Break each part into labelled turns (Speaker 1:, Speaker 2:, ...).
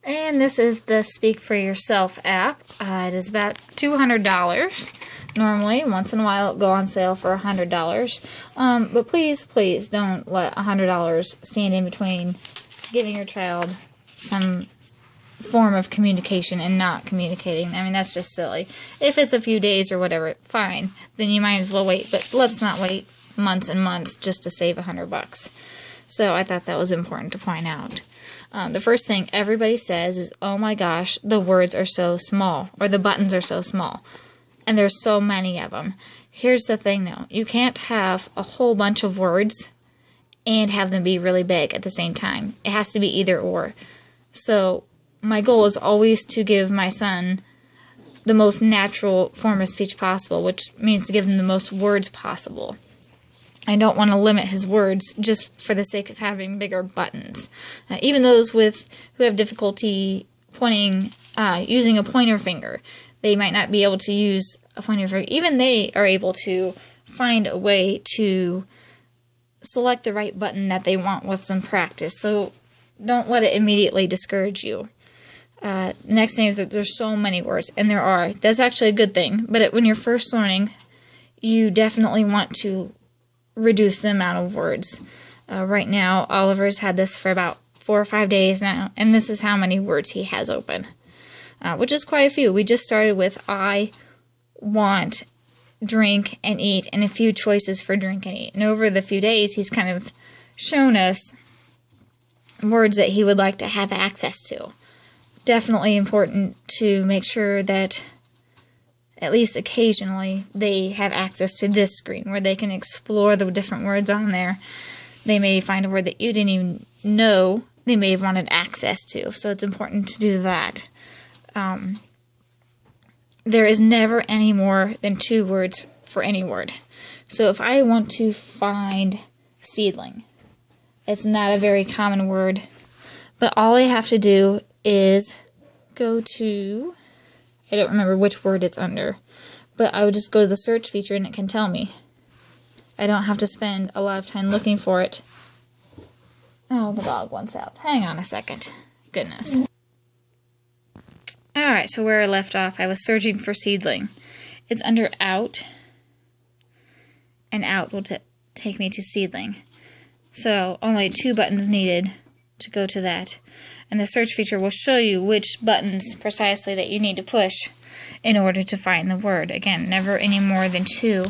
Speaker 1: And this is the Speak for Yourself app. It is about $200. Normally, once in a while it'll go on sale for $100. But please don't let $100 stand in between giving your child some form of communication and not communicating. I mean, that's just silly. If it's a few days or whatever, fine. Then you might as well wait. But let's not wait months and months just to save $100. So I thought that was important to point out. The first thing everybody says is, oh my gosh, the words are so small, or the buttons are so small, and there's so many of them. Here's the thing though, you can't have a whole bunch of words and have them be really big at the same time. It has to be either or. So my goal is always to give my son the most natural form of speech possible, which means to give him the most words possible. I don't want to limit his words just for the sake of having bigger buttons. Even those who have difficulty pointing, using a pointer finger, they might not be able to use a pointer finger. Even they are able to find a way to select the right button that they want with some practice. So don't let it immediately discourage you. Next thing is that there's so many words, and there are. That's actually a good thing. But when you're first learning, you definitely want to reduce the amount of words. Right now, Oliver's had this for about 4 or 5 days now, and this is how many words he has open, which is quite a few. We just started with I, want, drink, and eat, and a few choices for drink and eat. And over the few days, he's kind of shown us words that he would like to have access to. Definitely important to make sure that at least occasionally, they have access to this screen where they can explore the different words on there. They may find a word that you didn't even know they may have wanted access to, so it's important to do that. There is never any more than 2 words for any word. So if I want to find seedling, it's not a very common word, but all I have to do is go to, I don't remember which word it's under, but I would just go to the search feature and it can tell me. I don't have to spend a lot of time looking for it. Oh, the dog wants out. Hang on a second. Goodness. Alright, so where I left off, I was searching for seedling. It's under out, and out will take me to seedling. So, only 2 buttons needed to go to that. And the search feature will show you which buttons precisely that you need to push in order to find the word. Again, never any more than 2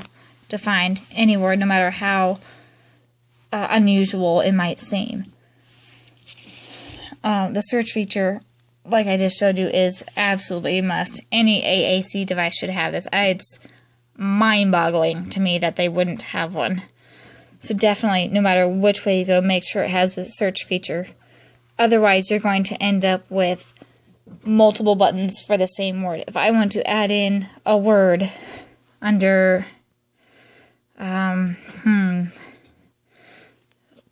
Speaker 1: to find any word, no matter how unusual it might seem. The search feature, like I just showed you, is absolutely a must. Any AAC device should have this. It's mind-boggling to me that they wouldn't have one. So definitely, no matter which way you go, make sure it has a search feature. Otherwise, you're going to end up with multiple buttons for the same word. If I want to add in a word under,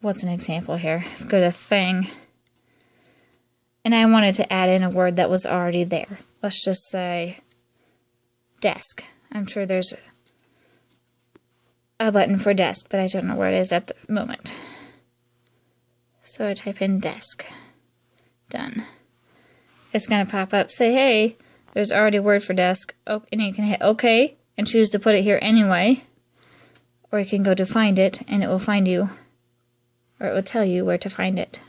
Speaker 1: what's an example here? Go to thing, and I wanted to add in a word that was already there. Let's just say desk. I'm sure there's a button for desk, but I don't know where it is at the moment. So I type in desk. Done. It's going to pop up, say, hey, there's already a word for desk. Oh, and you can hit OK and choose to put it here anyway. Or you can go to find it, and it will find you, or it will tell you where to find it.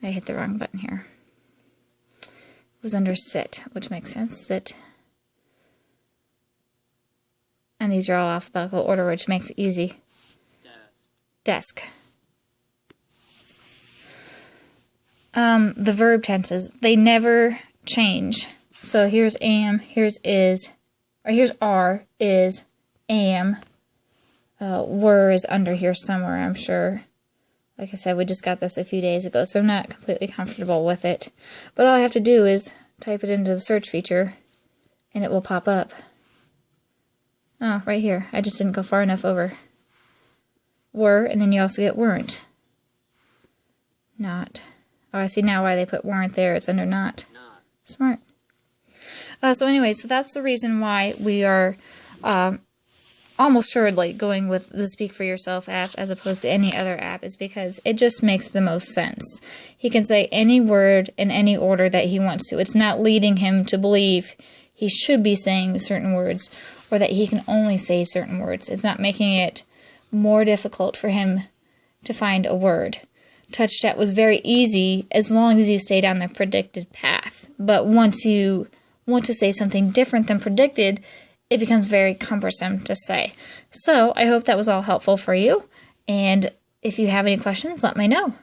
Speaker 1: I hit the wrong button here. It was under sit, which makes sense. Sit. And these are all alphabetical order, which makes it easy. Desk. The verb tenses, they never change. So here's am, here's is, or here's are, is, am. Were is under here somewhere, I'm sure. Like I said, we just got this a few days ago, so I'm not completely comfortable with it. But all I have to do is type it into the search feature, and it will pop up. Oh, right here. I just didn't go far enough over. Were, and then you also get weren't. Not. Oh, I see now why they put weren't there. It's under not. Smart. So anyway, so that's the reason why we are almost assuredly going with the Speak for Yourself app as opposed to any other app is because it just makes the most sense. He can say any word in any order that he wants to. It's not leading him to believe he should be saying certain words or that he can only say certain words. It's not making it more difficult for him to find a word. Touch Chat was very easy as long as you stayed on the predicted path. But once you want to say something different than predicted, it becomes very cumbersome to say. So I hope that was all helpful for you. And if you have any questions, let me know.